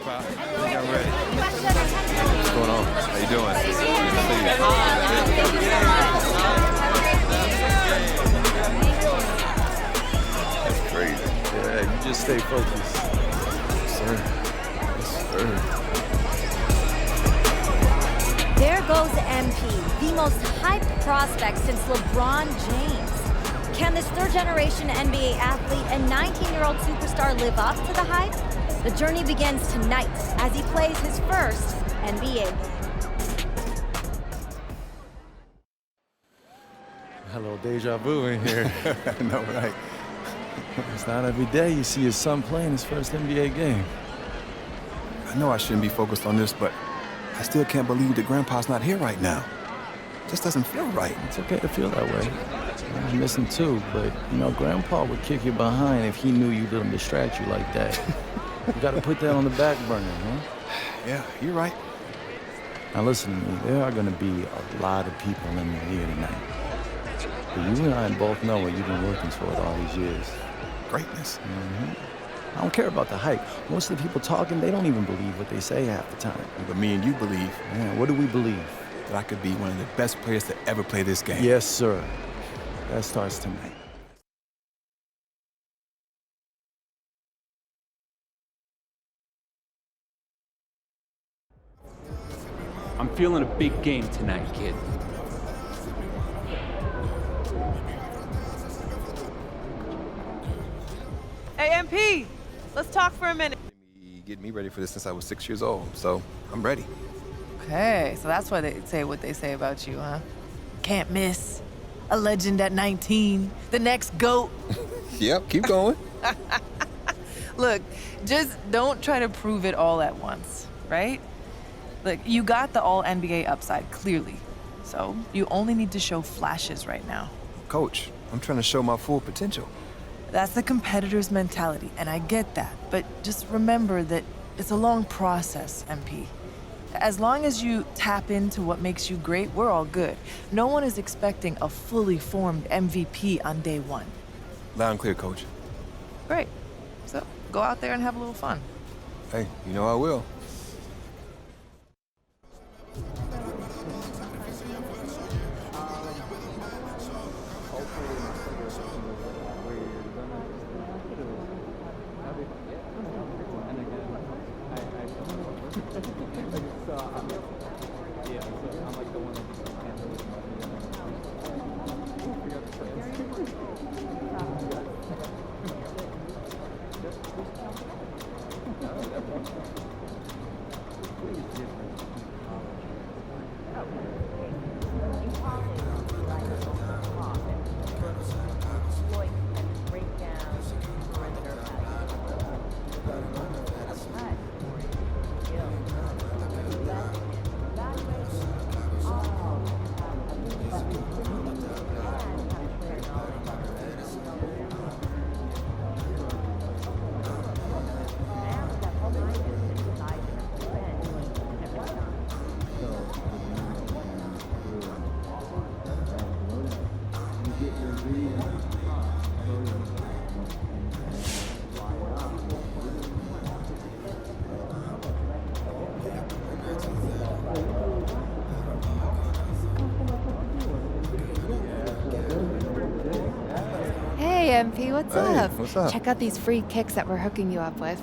Pop. I think I'm ready. What's going on? How you doing? Good to see you. That's crazy. Yeah, you just stay focused. Yes, sir. Yes, sir. There goes MP, the most hyped prospect since LeBron James. Can this third-generation NBA athlete and 19-year-old superstar live up to the hype? The journey begins tonight as he plays his first NBA game. Hello, deja vu in here. No, right. It's not every day you see your son playing his first NBA game. I know I shouldn't be focused on this, but I still can't believe that Grandpa's not here right now. Just doesn't feel right. It's okay to feel that way. I miss him too, but you know, Grandpa would kick you behind if he knew you didn't distract you like that. You gotta put that on the back burner, huh? Yeah, you're right. Now listen to me, there are gonna be a lot of people in here tonight. But you and I both know what you've been working toward all these years. Greatness. I don't care about the hype. Most of the people talking, they don't even believe what they say half the time. But me and you believe Yeah, what do we believe? that I could be one of the best players to ever play this game. Yes, sir. That starts tonight. I'm feeling a big game tonight, kid. Hey, MP, let's talk for a minute. Get me ready for this since I was 6 years old, so I'm ready. Okay, so that's why they say what they say about you, huh? Can't miss. A legend at 19. The next GOAT. Yep, keep going. Look, just don't try to prove it all at once, right? Look, you got the all-NBA upside, clearly. So you only need to show flashes right now. Coach, I'm trying to show my full potential. That's the competitor's mentality, and I get that. But just remember that it's a long process, MP. As long as you tap into what makes you great, we're all good. No one is expecting a fully formed MVP on day one. Loud and clear, Coach. Great. So go out there and have a little fun. Hey, you know I will. Hey, MP, what's Hey, up? what's up? Check out these free kicks that we're hooking you up with.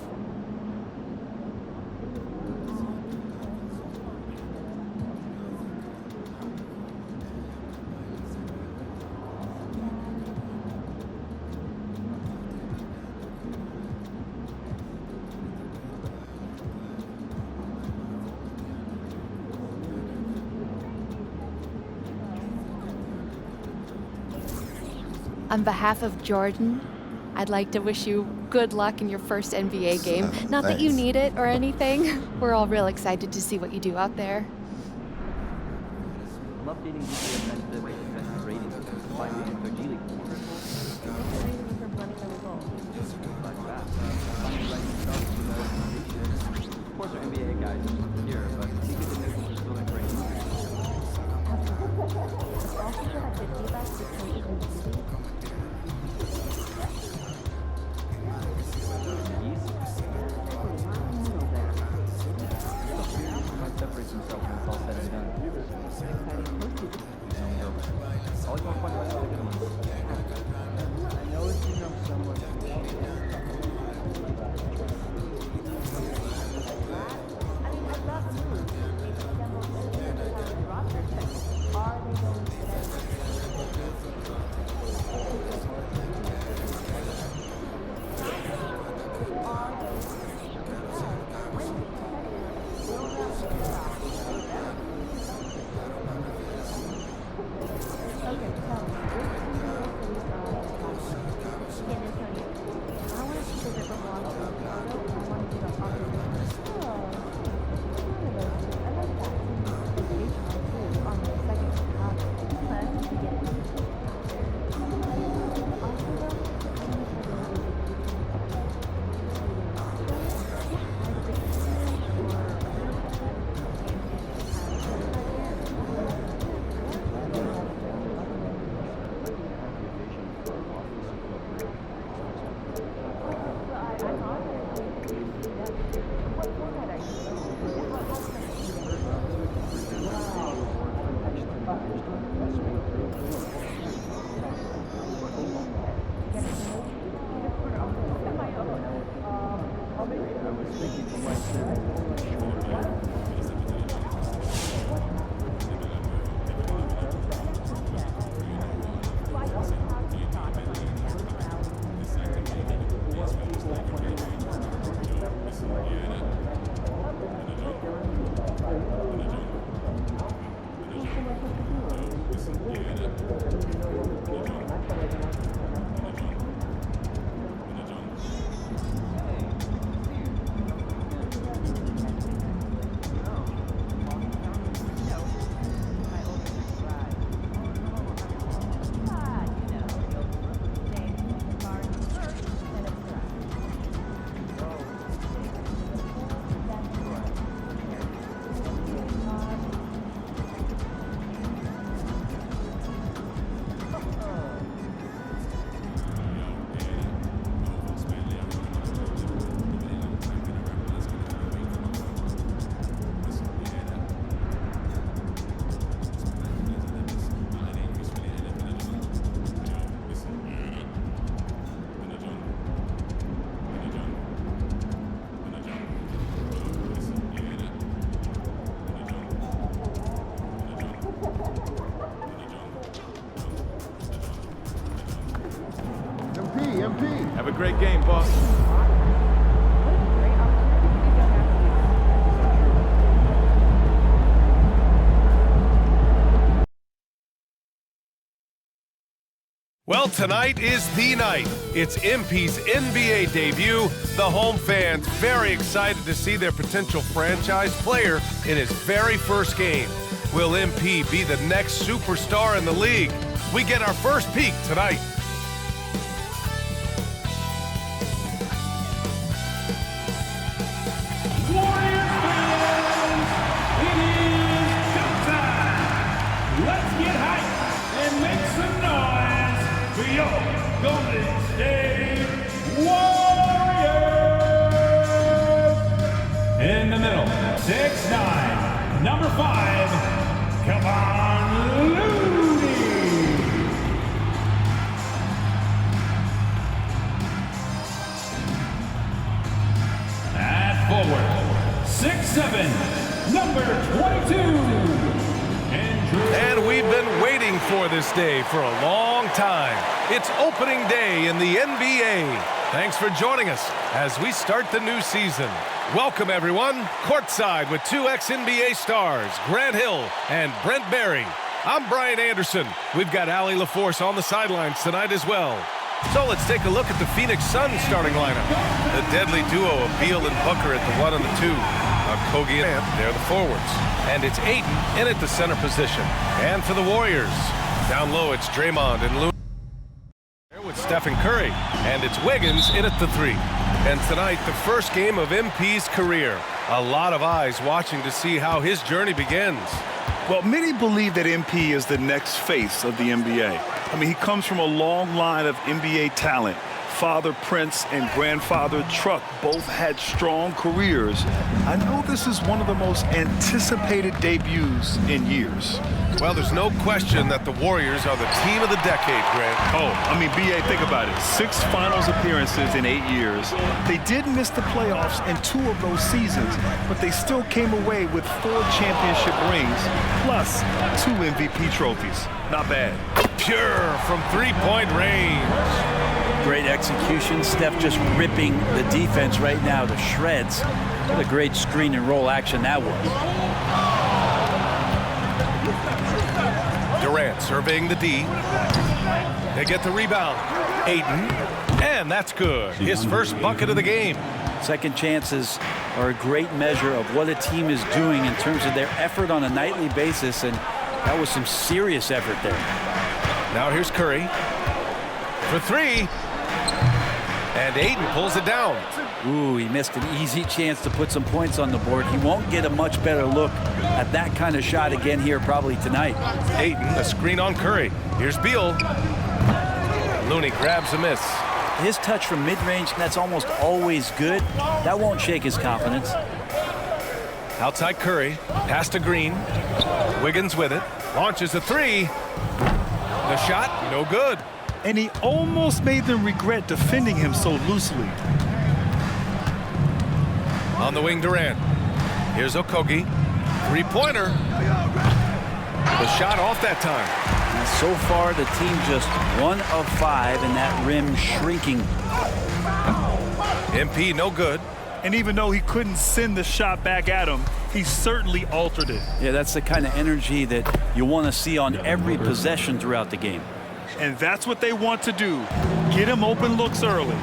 On behalf of Jordan, I'd like to wish you good luck in your first NBA game. Not that you Thanks. need it or anything. We're all real excited to see what you do out there. I'm updating GTA defensive ratings by the G League. Of course, our NBA guys are here, but you get the news are still great. Have a great game, boss. Well, tonight is the night. It's MP's NBA debut. The home fans very excited to see their potential franchise player in his very first game. Will MP be the next superstar in the league? We get our first peek tonight. Golden State Warriors! In the middle, 6'9", number 5, Kevon Looney! At forward, 6'7", number 22, And we've been waiting for this day for a long time. It's opening day in the NBA. Thanks for joining us as we start the new season. Welcome, everyone. Courtside with two ex-NBA stars, Grant Hill and Brent Barry. I'm Brian Anderson. We've got Allie LaForce on the sidelines tonight as well. So let's take a look at the Phoenix Suns starting lineup. The deadly duo of Beal and Booker at the 1 and the 2. Kogi and Ant, they're the forwards. And it's Ayton in at the center position. And for the Warriors, down low it's Draymond and Looney. There with Stephen Curry. And it's Wiggins in at the 3. And tonight, the first game of MP's career. A lot of eyes watching to see how his journey begins. Well, many believe that MP is the next face of the NBA. I mean, he comes from a long line of NBA talent. father Prince and grandfather Truck both had strong careers, I know this is one of the most anticipated debuts in years. Well, there's no question that the Warriors are the team of the decade, Grant. Oh, I mean, B.A., think about it. 6 finals appearances in 8 years. They did miss the playoffs in 2 of those seasons, but they still came away with 4 championship rings, plus 2 MVP trophies. Not bad. Pure from three-point range. Great execution. Steph just ripping the defense right now to shreds. What a great screen and roll action that was. Durant surveying the D. They get the rebound. Ayton, and that's good. His first bucket of the game. Second chances are a great measure of what a team is doing in terms of their effort on a nightly basis, and that was some serious effort there. Now here's Curry for 3. And Ayton pulls it down. Ooh, he missed an easy chance to put some points on the board. He won't get a much better look at that kind of shot again here probably tonight. Ayton, a screen on Curry. Here's Beal. Looney grabs a miss. His touch from mid-range, that's almost always good. That won't shake his confidence. Outside Curry. Pass to Green. Wiggins with it. Launches a 3. The shot, no good. And he almost made them regret defending him so loosely. On the wing, Durant. Here's Okogie. Three-pointer. The shot off that time. And so far, the team just 1 of 5 and that rim shrinking. MP no good. And even though he couldn't send the shot back at him, he certainly altered it. Yeah, that's the kind of energy that you want to see on every possession throughout the game. And that's what they want to do. Get him open looks early.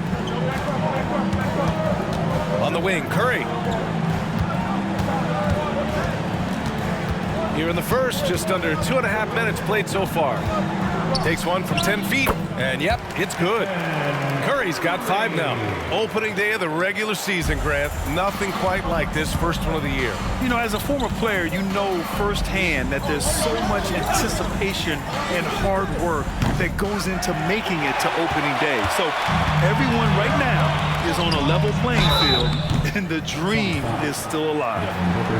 On the wing, Curry. Here in the first, just under 2.5 minutes played so far. Takes one from 10 feet, and yep, it's good. Curry's got 5 now. Opening day of the regular season, Grant. Nothing quite like this first one of the year. You know, as a former player, you know firsthand that there's so much anticipation and hard work that goes into making it to opening day. So everyone right now is on a level playing field, and the dream is still alive.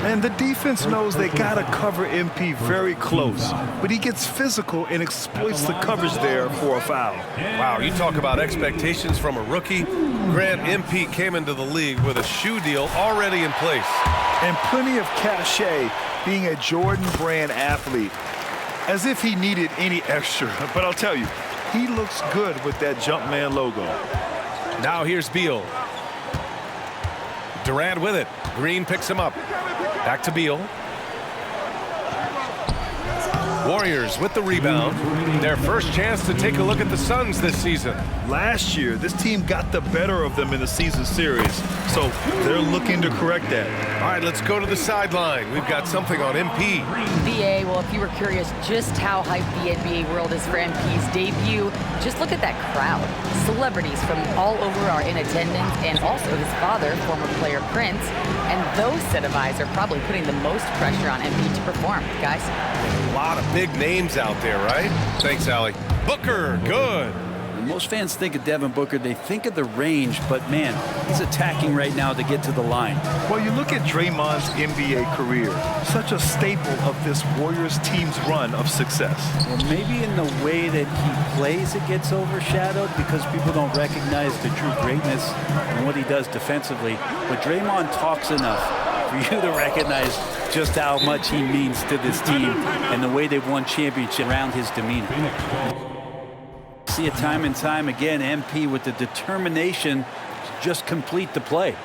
And the defense knows they got to cover MP very close, but he gets physical and exploits the coverage there for a foul. Wow, you talk about expectations from a rookie. Grant, MP came into the league with a shoe deal already in place. And plenty of cachet being a Jordan brand athlete. As if he needed any extra, but I'll tell you, he looks good with that Jumpman logo. Now here's Beal. Durant with it. Green picks him up. Back to Beal. Warriors with the rebound. Their first chance to take a look at the Suns this season. Last year, this team got the better of them in the season series, so they're looking to correct that. All right, let's go to the sideline. We've got something on MP. BA, well, if you were curious just how hyped the NBA world is for MP's debut, just look at that crowd. Celebrities from all over are in attendance, and also his father, former player Prince, and those set of eyes are probably putting the most pressure on MP to perform. Guys? A lot of big names out there, right? Thanks, Allie. Booker, good. Most fans think of Devin Booker, they think of the range, but man, he's attacking right now to get to the line. Well, you look at Draymond's NBA career, such a staple of this Warriors team's run of success. Well, maybe in the way that he plays it gets overshadowed because people don't recognize the true greatness and what he does defensively. But Draymond talks enough for you to recognize just how much he means to this team and the way they've won championships around his demeanor. See it time and time again, MP with the determination to just complete the play.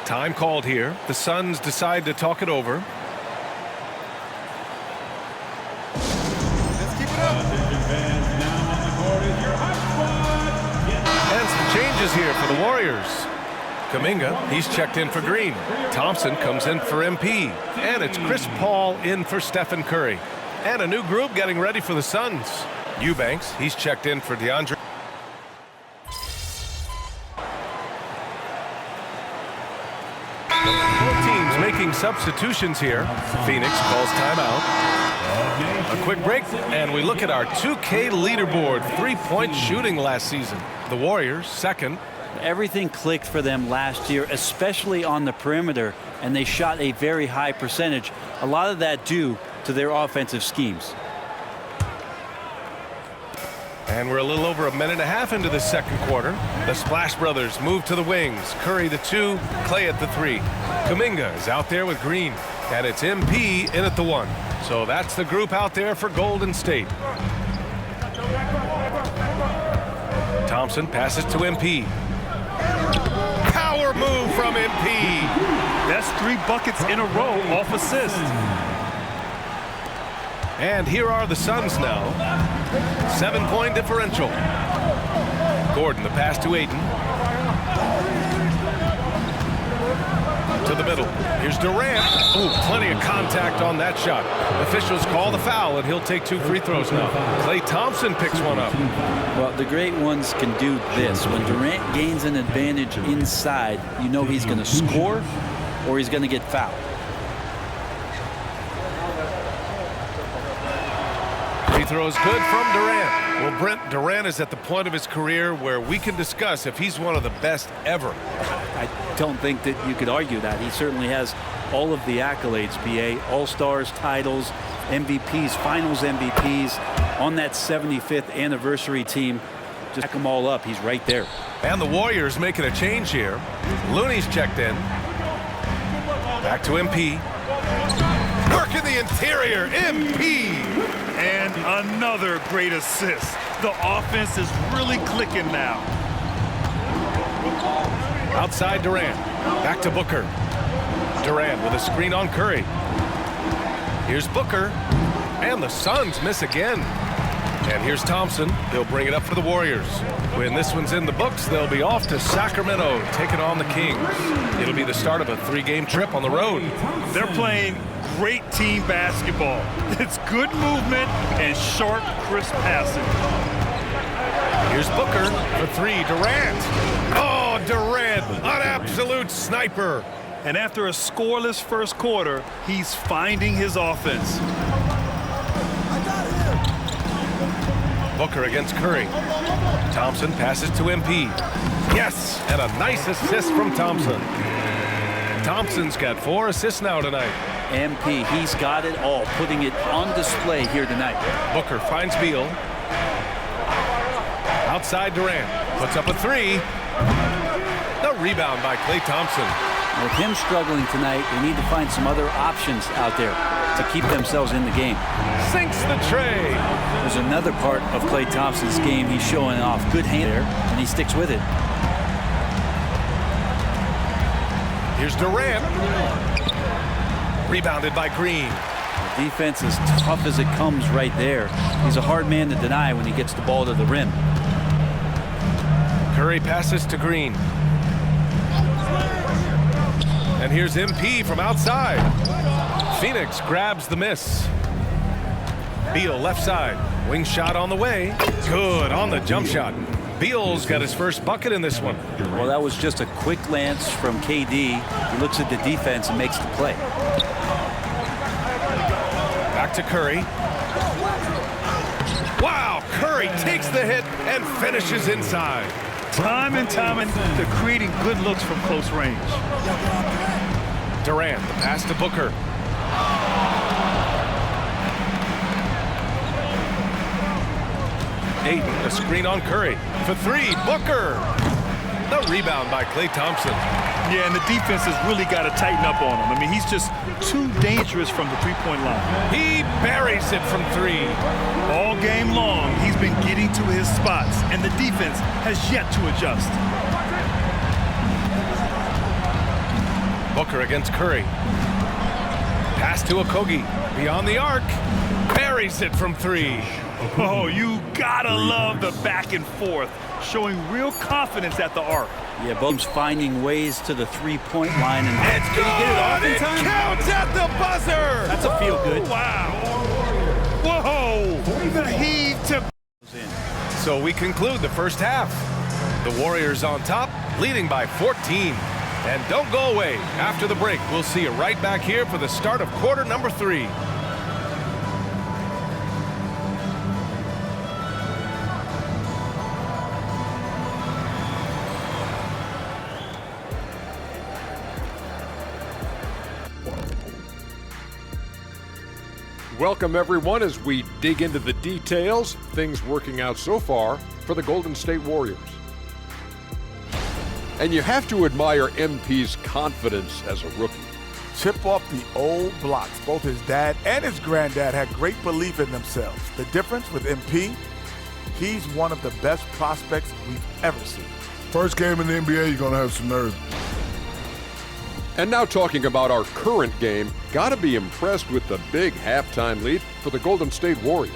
Time called here. The Suns decide to talk it over. Let's keep it up. And some changes here for the Warriors. Kuminga, he's checked in for Green. Thompson comes in for MP. And it's Chris Paul in for Stephen Curry. And a new group getting ready for the Suns. Eubanks, he's checked in for DeAndre. The teams making substitutions here. Phoenix calls timeout. A quick break, and we look at our 2K leaderboard. 3-point shooting last season. The Warriors, second. Everything clicked for them last year, especially on the perimeter, and they shot a very high percentage. A lot of that due to their offensive schemes. And we're a little over a minute and a half into the second quarter. The Splash Brothers move to the wings. Curry the 2, Clay at the 3. Kuminga is out there with Green, and it's MP in at the 1. So that's the group out there for Golden State. Thompson passes to MP. Power move from MP. That's 3 buckets in a row off assist. And here are the Suns now. 7-point differential. Gordon, the pass to Ayton. To the middle. Here's Durant. Ooh, plenty of contact on that shot. Officials call the foul, and he'll take 2 free throws now. Klay Thompson picks one up. Well, the great ones can do this. When Durant gains an advantage inside, you know he's going to score or he's going to get fouled. Free throws good from Durant. Well, Brent, Durant is at the point of his career where we can discuss if he's one of the best ever. I don't think that you could argue that. He certainly has all of the accolades, BA. All-Stars, titles, MVPs, Finals MVPs, on that 75th anniversary team. Just back them all up. He's right there. And the Warriors making a change here. Looney's checked in. Back to MP. Work in the interior. MP. And another great assist. The offense is really clicking now. Outside Durant. Back to Booker. Durant with a screen on Curry. Here's Booker. And the Suns miss again. And here's Thompson. He'll bring it up for the Warriors. When this one's in the books, they'll be off to Sacramento, taking on the Kings. It'll be the start of a 3-game trip on the road. They're playing great team basketball. It's good movement and sharp, crisp passing. Here's Booker for 3. Durant. Oh, Durant, an absolute sniper. And after a scoreless first quarter, he's finding his offense. Booker against Curry. Thompson passes to MP. Yes, and a nice assist from Thompson. Thompson's got 4 assists now tonight. MP, he's got it all, putting it on display here tonight. Booker finds Beal. Outside Durant. Puts up a 3. The rebound by Klay Thompson. With him struggling tonight, they need to find some other options out there to keep themselves in the game. Sinks the tray. There's another part of Klay Thompson's game. He's showing off good hand there, and he sticks with it. Here's Durant. Rebounded by Green. The defense is tough as it comes right there. He's a hard man to deny when he gets the ball to the rim. Curry passes to Green. And here's MP from outside. Phoenix grabs the miss. Beal left side. Wing shot on the way. Good on the jump shot. Beal's got his first bucket in this one. Well, that was just a quick glance from KD. He looks at the defense and makes the play. Back to Curry. Wow, Curry takes the hit and finishes inside. Time and time, and they're creating good looks from close range. Durant, the pass to Booker. Ayton, a screen on Curry. For 3, Booker. The rebound by Klay Thompson. Yeah, and the defense has really got to tighten up on him. I mean, he's just too dangerous from the three-point line. He buries it from 3. All game long, he's been getting to his spots, and the defense has yet to adjust. Booker against Curry. Pass to Okogie. Beyond the arc. Buries it from 3. Oh, you gotta love the back and forth, showing real confidence at the arc. Yeah, both teams finding ways to the three-point line. And it's good! Get it off in time? Counts at the buzzer! That's a feel-good. Wow. Whoa! The heave to... So we conclude the first half. The Warriors on top, leading by 14. And don't go away. After the break, we'll see you right back here for the start of quarter number 3. Welcome, everyone, as we dig into the details. Things working out so far for the Golden State Warriors. And you have to admire MP's confidence as a rookie. Chip off the old blocks. Both his dad and his granddad had great belief in themselves. The difference with MP, he's one of the best prospects we've ever seen. First game in the NBA, you're going to have some nerves. And now talking about our current game, got to be impressed with the big halftime lead for the Golden State Warriors.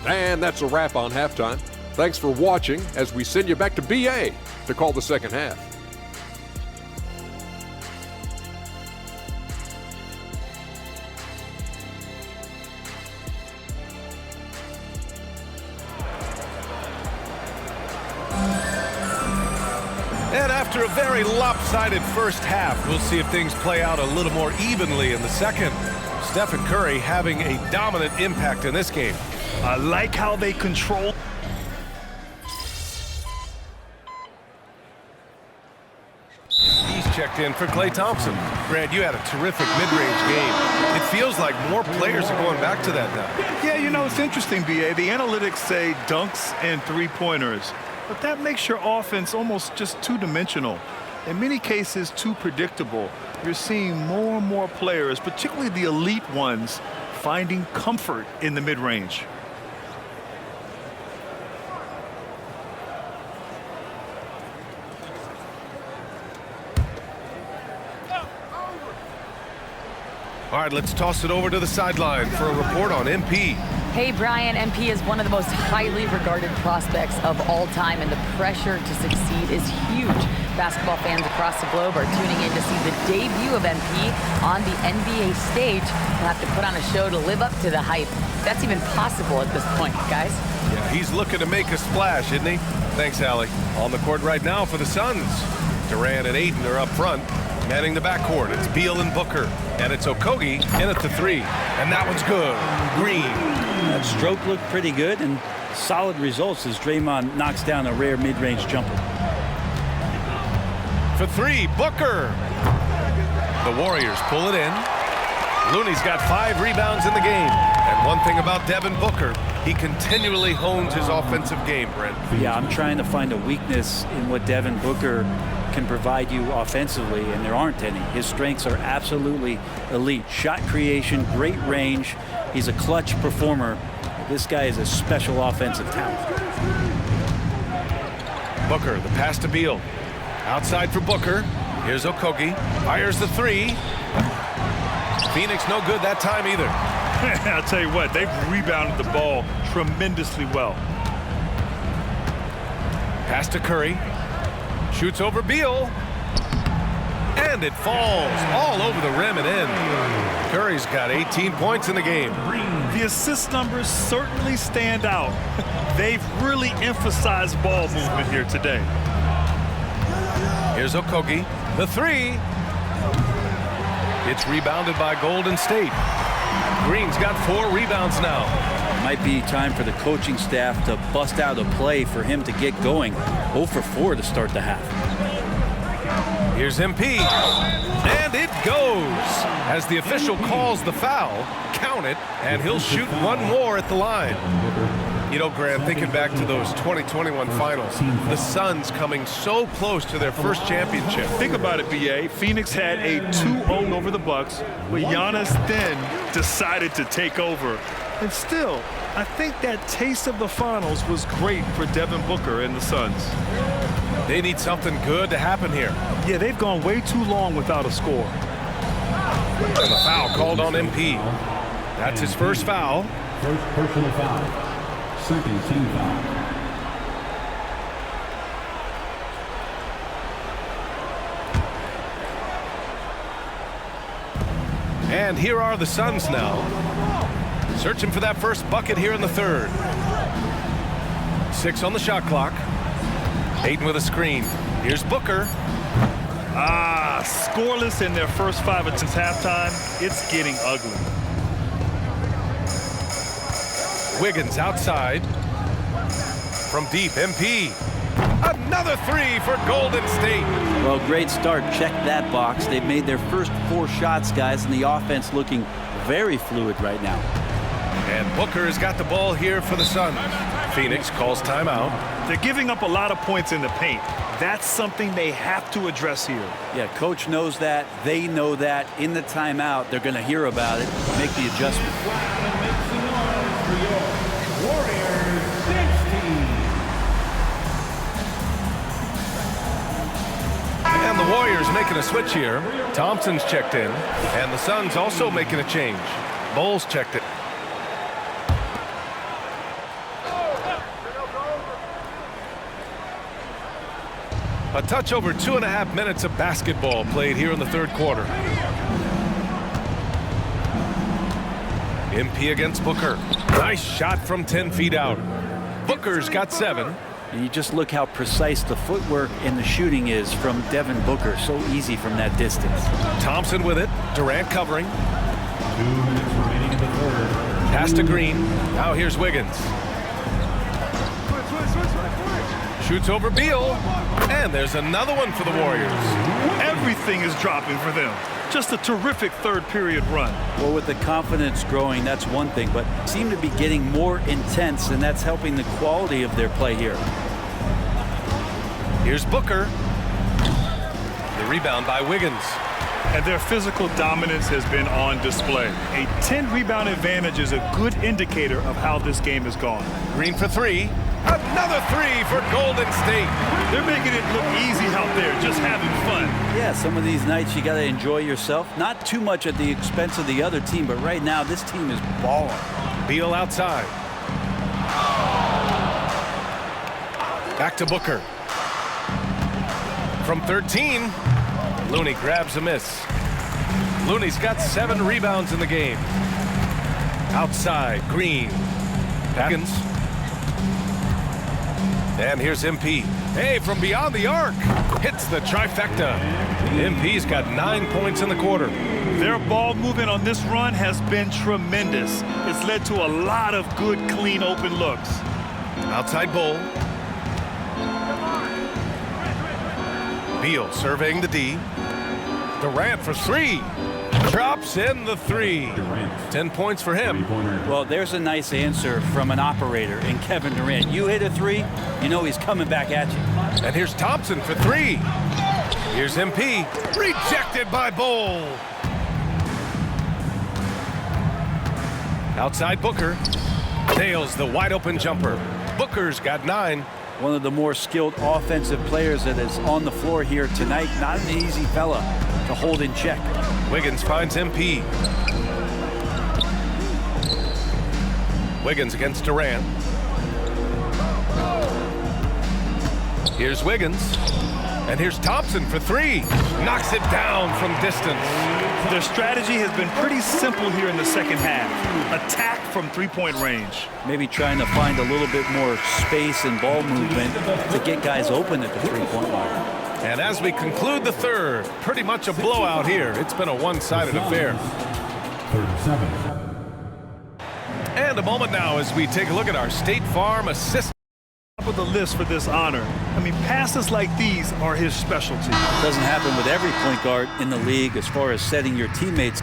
And that's a wrap on halftime. Thanks for watching as we send you back to BA to call the second half. And after a very lopsided first half, we'll see if things play out a little more evenly in the second. Stephen Curry having a dominant impact in this game. I like how they control. He's checked in for Klay Thompson. Grant, you had a terrific mid-range game. It feels like more players are going back to that now. Yeah, you know, it's interesting, BA. The analytics say dunks and three-pointers. But that makes your offense almost just two-dimensional. In many cases, too predictable. You're seeing more and more players, particularly the elite ones, finding comfort in the mid-range. All right, let's toss it over to the sideline for a report on MP. Hey, Brian, MP is one of the most highly regarded prospects of all time, and the pressure to succeed is huge. Basketball fans across the globe are tuning in to see the debut of MP on the NBA stage. He'll have to put on a show to live up to the hype. That's even possible at this point, guys. Yeah, he's looking to make a splash, isn't he? Thanks, Allie. On the court right now for the Suns. Durant and Ayton are up front. Manning the backcourt, it's Beal and Booker. And it's Okogie in at the 3. And that one's good. Green. That stroke looked pretty good, and solid results as Draymond knocks down a rare mid-range jumper. For 3, Booker. The Warriors pull it in. Looney's got 5 rebounds in the game. And one thing about Devin Booker, he continually hones his offensive game, Brent. Yeah, I'm trying to find a weakness in what Devin Booker can provide you offensively, and there aren't any. His strengths are absolutely elite. Shot creation, great range. He's a clutch performer. This guy is a special offensive talent. Booker, the pass to Beal. Outside for Booker. Here's Okogie. Fires the 3. Phoenix no good that time either. I'll tell you what, they've rebounded the ball tremendously well. Pass to Curry. Shoots over Beal. And it falls all over the rim and in. Curry's got 18 points in the game. The assist numbers certainly stand out. They've really emphasized ball movement here today. Here's Okogie. The 3. It's rebounded by Golden State. Green's got 4 rebounds now. Might be time for the coaching staff to bust out a play for him to get going. 0 for 4 to start the half. Here's MP. And it goes. As the official calls the foul, count it, and he'll shoot one more at the line. You know, Grant, thinking back to those 2021 finals, the Suns coming so close to their first championship. Think about it, BA. Phoenix had a 2-0 over the Bucks, but Giannis then decided to take over. And still, I think that taste of the finals was great for Devin Booker and the Suns. They need something good to happen here. Yeah, they've gone way too long without a score. And the foul called on MP. That's his first foul. First personal foul. Second team foul. And here are the Suns now. Searching for that first bucket here in the third. 6 on the shot clock. Ayton with a screen. Here's Booker. Scoreless in their first 5 since halftime. It's getting ugly. Wiggins outside. From deep, MP. Another three for Golden State. Well, great start. Check that box. They've made their first 4 shots, guys, and the offense looking very fluid right now. And Booker has got the ball here for the Suns. Phoenix calls timeout. They're giving up a lot of points in the paint. That's something they have to address here. Yeah, coach knows that. They know that. In the timeout, they're going to hear about it, make the adjustment. And the Warriors making a switch here. Thompson's checked in. And the Suns also making a change. Bowles checked it. A touch over 2.5 minutes of basketball played here in the third quarter. MP against Booker. Nice shot from 10 feet out. Booker's got 7. And you just look how precise the footwork and the shooting is from Devin Booker. So easy from that distance. Thompson with it. Durant covering. 2 minutes remaining in the third. Pass to Green. Now here's Wiggins. Shoots over Beal. And there's another one for the Warriors. Everything is dropping for them. Just a terrific third period run. Well, with the confidence growing, that's one thing, but seem to be getting more intense, and that's helping the quality of their play here. Here's Booker. The rebound by Wiggins. And their physical dominance has been on display. A 10-rebound advantage is a good indicator of how this game has gone. Green for 3. Another 3 for Golden State. They're making it look easy out there, just having fun. Yeah, some of these nights you got to enjoy yourself. Not too much at the expense of the other team, but right now this team is balling. Beal outside. Back to Booker. From 13, Looney grabs a miss. Looney's got 7 rebounds in the game. Outside, Green. Wiggins. And here's MP. Hey, from beyond the arc. Hits the trifecta. MP's got 9 points in the quarter. Their ball movement on this run has been tremendous. It's led to a lot of good, clean, open looks. Outside Bull. Beal surveying the D. Durant for 3. Drops in the 3. 10 points for him. Well, there's a nice answer from an operator in Kevin Durant. You hit a 3, you know he's coming back at you. And here's Thompson for 3. Here's MP. Rejected by Bull. Outside Booker. Nails the wide open jumper. Booker's got 9. One of the more skilled offensive players that is on the floor here tonight. Not an easy fella to hold in check. Wiggins finds MP. Wiggins against Durant. Here's Wiggins. And here's Thompson for 3. Knocks it down from distance. Their strategy has been pretty simple here in the second half. Attack from 3-point range. Maybe trying to find a little bit more space and ball movement to get guys open at the 3-point line. And as we conclude the third, pretty much a blowout here. It's been a one-sided affair. 37. And a moment now as we take a look at our State Farm assist. Top of the list for this honor. I mean, passes like these are his specialty. Doesn't happen with every point guard in the league as far as setting your teammates.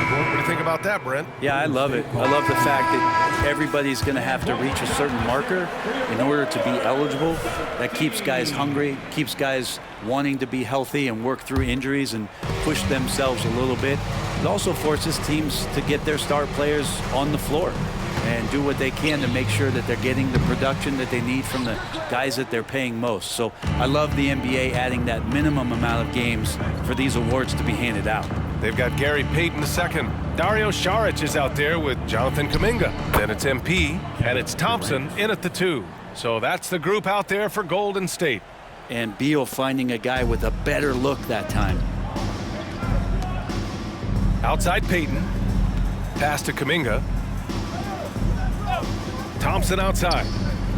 What do you think about that, Brent? Yeah, I love it. I love the fact that everybody's going to have to reach a certain marker in order to be eligible. That keeps guys hungry, keeps guys wanting to be healthy and work through injuries and push themselves a little bit. It also forces teams to get their star players on the floor and do what they can to make sure that they're getting the production that they need from the guys that they're paying most. So I love the NBA adding that minimum amount of games for these awards to be handed out. They've got Gary Payton II. Dario Saric is out there with Jonathan Kuminga. Then it's MP, and it's Thompson in at the 2. So that's the group out there for Golden State. And Beal finding a guy with a better look that time. Outside Payton. Pass to Kuminga. Thompson outside.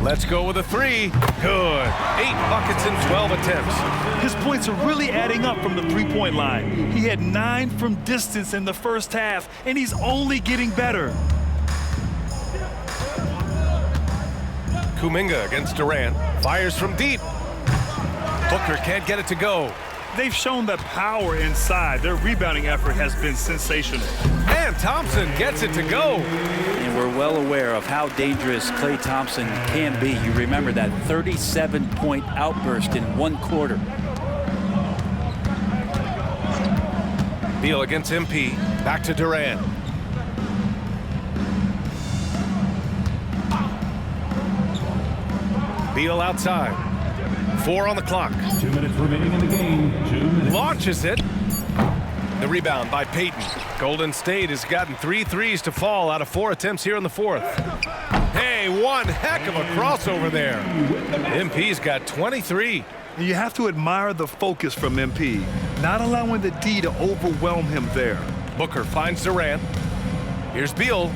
Let's go with a three. Good. 8 buckets in 12 attempts. His points are really adding up from the three-point line. He had 9 from distance in the first half, and he's only getting better. Kuminga against Durant. Fires from deep. Booker can't get it to go. They've shown the power inside. Their rebounding effort has been sensational. And Thompson gets it to go. And we're well aware of how dangerous Klay Thompson can be. You remember that 37-point outburst in 1 quarter. Beal against MP. Back to Durant. Beal outside. 4 on the clock. 2 minutes remaining in the game. 2 minutes. Launches it. The rebound by Payton. Golden State has gotten 3 threes to fall out of 4 attempts here in the 4th. Hey, one heck of a crossover there. MP's got 23. You have to admire the focus from MP, not allowing the D to overwhelm him there. Booker finds Durant. Here's Beal.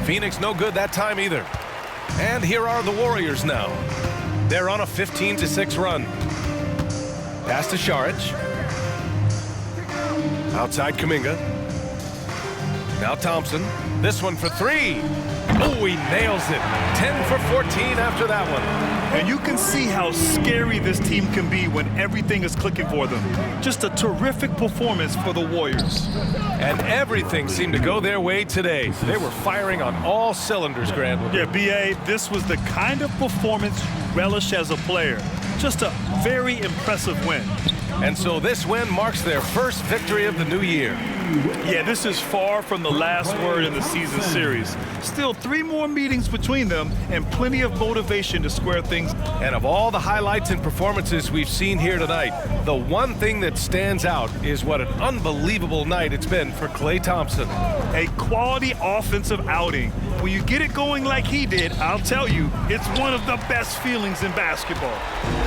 Phoenix no good that time either. And here are the Warriors now. They're on a 15-6 run. Pass to Šarić. Outside Kuminga. Now Thompson. This one for 3. Oh, he nails it. 10 for 14 after that one. And you can see how scary this team can be when everything is clicking for them. Just a terrific performance for the Warriors. And everything seemed to go their way today. They were firing on all cylinders, Grant. Yeah, B.A., this was the kind of performance you relish as a player. Just a very impressive win. And so this win marks their first victory of the new year. Yeah, this is far from the last word in the season series. Still 3 more meetings between them and plenty of motivation to square things. And of all the highlights and performances we've seen here tonight, the one thing that stands out is what an unbelievable night it's been for Klay Thompson. A quality offensive outing. When you get it going like he did, I'll tell you, it's one of the best feelings in basketball.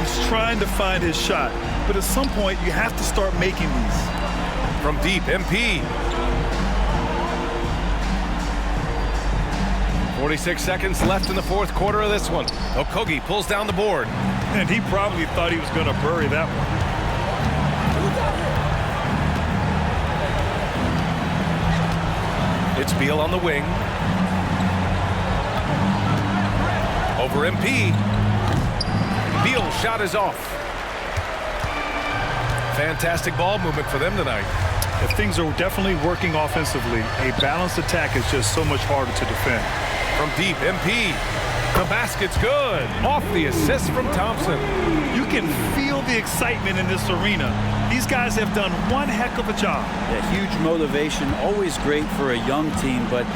He's trying to find his shot, but at some point you have to start making these. From deep, MP. 46 seconds left in the 4th quarter of this one. Okogie pulls down the board. And he probably thought he was going to bury that one. It's Beal on the wing. Over MP. Beal's shot is off. Fantastic ball movement for them tonight. If things are definitely working offensively, a balanced attack is just so much harder to defend. From deep, MP. The basket's good. Off the assist from Thompson. You can feel the excitement in this arena. These guys have done one heck of a job. Yeah, huge motivation, always great for a young team, but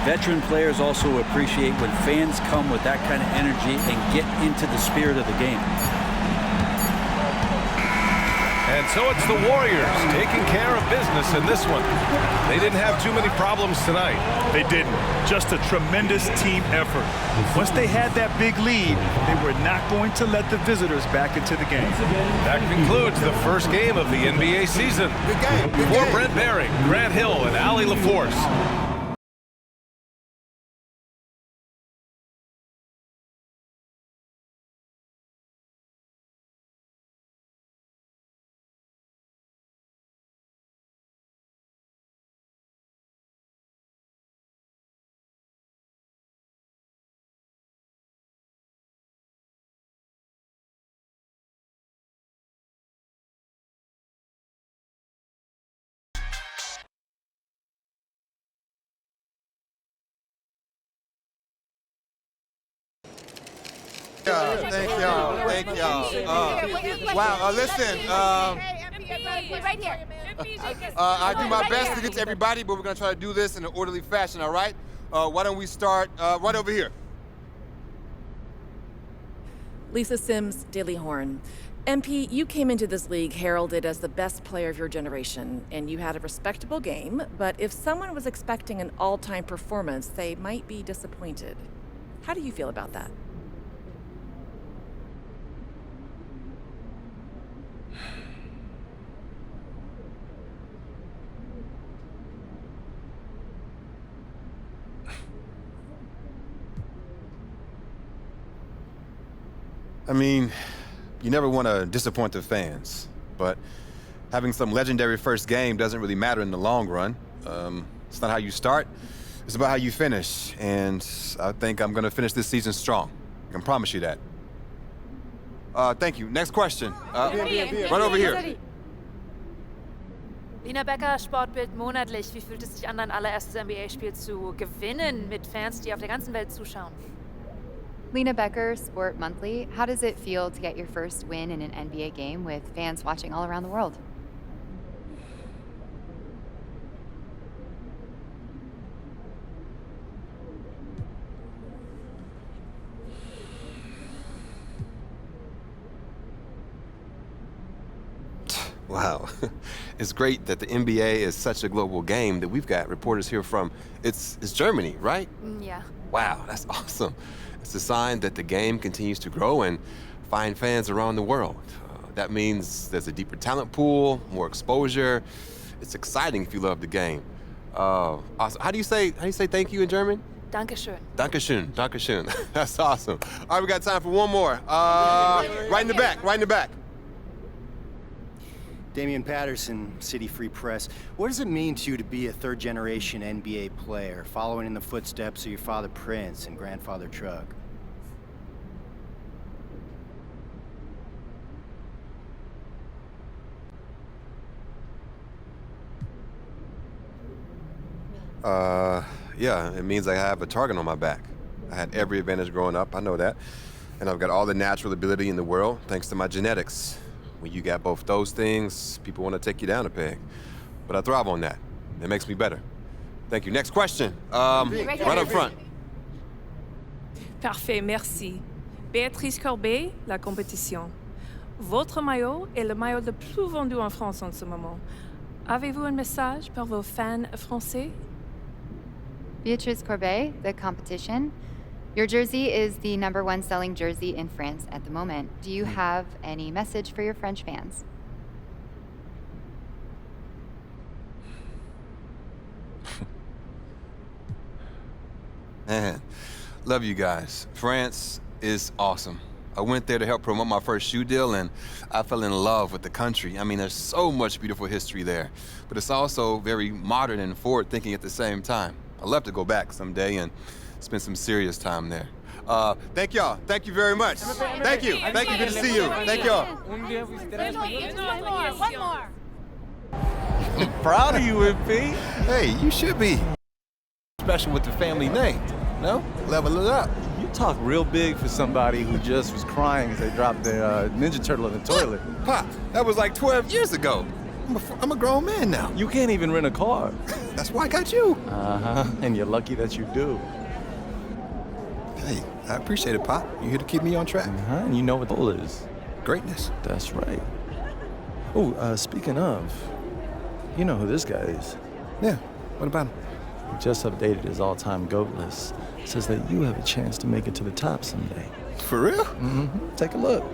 veteran players also appreciate when fans come with that kind of energy and get into the spirit of the game. And so it's the Warriors taking care of business in this one. They didn't have too many problems tonight. They didn't. Just a tremendous team effort. Once they had that big lead, they were not going to let the visitors back into the game. That concludes the first game of the NBA season. Good game. Good For game. Brent Barry, Grant Hill, and Allie LaForce. Thank y'all. Thank y'all. Wow. Listen. Right here. I do my best to get to everybody, but we're gonna try to do this in an orderly fashion. All right? Why don't we start right over here? Lisa Sims, Daily Horn. MP, you came into this league heralded as the best player of your generation, and you had a respectable game, but if someone was expecting an all-time performance, they might be disappointed. How do you feel about that? I mean, you never want to disappoint the fans, but having some legendary first game doesn't really matter in the long run. It's not how you start, it's about how you finish, and I think I'm going to finish this season strong. I can promise you that. Thank you. Next question. Right over here. Lina Becker, Sportbild monatlich. Wie fühlt es sich an, dein allererstes NBA-Spiel zu gewinnen mit Fans, die auf der ganzen Welt zuschauen? Lena Becker, Sport Monthly. How does it feel to get your first win in an NBA game with fans watching all around the world? Wow. It's great that the NBA is such a global game that we've got reporters here from, it's Germany, right? Yeah. Wow, that's awesome. It's a sign that the game continues to grow and find fans around the world. That means there's a deeper talent pool, more exposure. It's exciting if you love the game. Awesome. How do you say thank you in German? Dankeschön. Dankeschön, Dankeschön. That's awesome. All right, we got time for one more. Right in the back. Damian Patterson, City Free Press. What does it mean to you to be a third-generation NBA player, following in the footsteps of your father Prince and grandfather Truck? Yeah, it means I have a target on my back. I had every advantage growing up, I know that. And I've got all the natural ability in the world, thanks to my genetics. When you got both those things, people want to take you down a peg. But I thrive on that. It makes me better. Thank you. Next question. Right up front. Parfait, merci. Béatrice Corbet, La Compétition. Votre maillot est le maillot le plus vendu en France en ce moment. Avez-vous un message pour vos fans français? Beatrice Corbet, The Competition. Your jersey is the #1 selling jersey in France at the moment. Do you have any message for your French fans? Man, love you guys. France is awesome. I went there to help promote my first shoe deal, and I fell in love with the country. I mean, there's so much beautiful history there, but it's also very modern and forward-thinking at the same time. I'd love to go back someday and spend some serious time there. Thank y'all. Thank you very much. Thank you. Thank you. Good to see you. Thank y'all. One more. I'm proud of you, MP. Hey, you should be. Special with the family name. No? Level it up. You talk real big for somebody who just was crying as they dropped their Ninja Turtle in the toilet. Pop, that was like 12 years ago. I'm a grown man now. You can't even rent a car. That's why I got you. Uh-huh, and you're lucky that you do. Hey, I appreciate it, Pop. You here to keep me on track. Uh-huh, and you know what the goal is. Greatness. That's right. Oh, speaking of, you know who this guy is. Yeah, what about him? He just updated his all-time GOAT list. Says that you have a chance to make it to the top someday. For real? Mm-hmm. Take a look.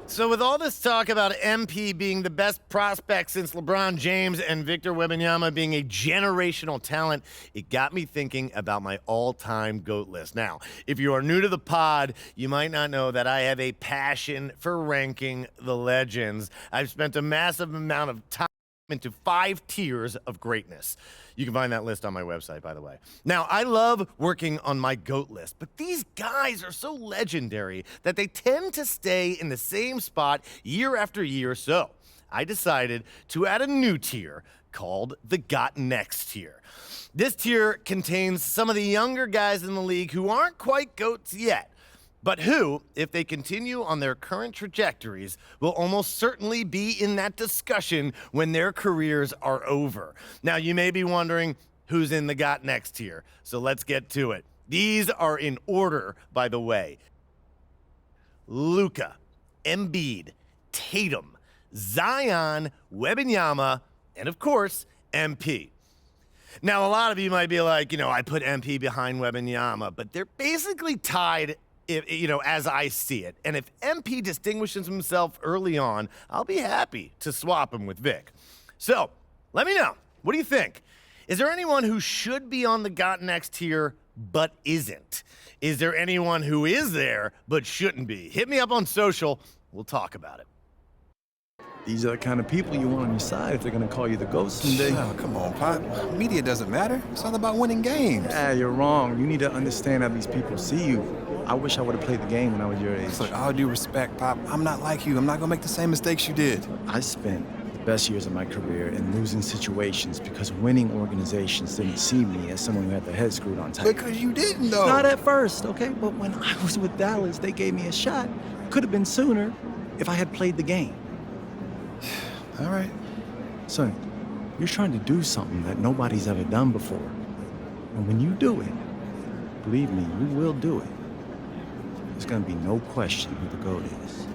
So with all this talk about MP being the best prospect since LeBron James and Victor Wembanyama being a generational talent, it got me thinking about my all-time GOAT list. Now, if you are new to the pod, you might not know that I have a passion for ranking the legends. I've spent a massive amount of time into 5 tiers of greatness. You can find that list on my website, by the way. Now, I love working on my GOAT list, but these guys are so legendary that they tend to stay in the same spot year after year, so I decided to add a new tier called the Got Next tier. This tier contains some of the younger guys in the league who aren't quite GOATs yet, but who, if they continue on their current trajectories, will almost certainly be in that discussion when their careers are over. Now, you may be wondering who's in the Got Next tier, so let's get to it. These are in order, by the way. Luka, Embiid, Tatum, Zion, Wembanyama, and of course, MP. Now, a lot of you might be like, I put MP behind Wembanyama, but they're basically tied, as I see it. And if MP distinguishes himself early on, I'll be happy to swap him with Vic. So, let me know. What do you think? Is there anyone who should be on the Got Next tier but isn't? Is there anyone who is there but shouldn't be? Hit me up on social. We'll talk about it. These are the kind of people you want on your side if they're gonna call you the GOAT someday. Oh, come on, Pop. Media doesn't matter. It's all about winning games. Yeah, you're wrong. You need to understand how these people see you. I wish I would have played the game when I was your age. Look, all due respect, Pop, I'm not like you. I'm not gonna make the same mistakes you did. I spent the best years of my career in losing situations because winning organizations didn't see me as someone who had their head screwed on tight. Because you didn't, though. Not at first, okay? But when I was with Dallas, they gave me a shot. Could have been sooner if I had played the game. All right. Son, you're trying to do something that nobody's ever done before. And when you do it, believe me, you will do it. There's gonna be no question who the GOAT is.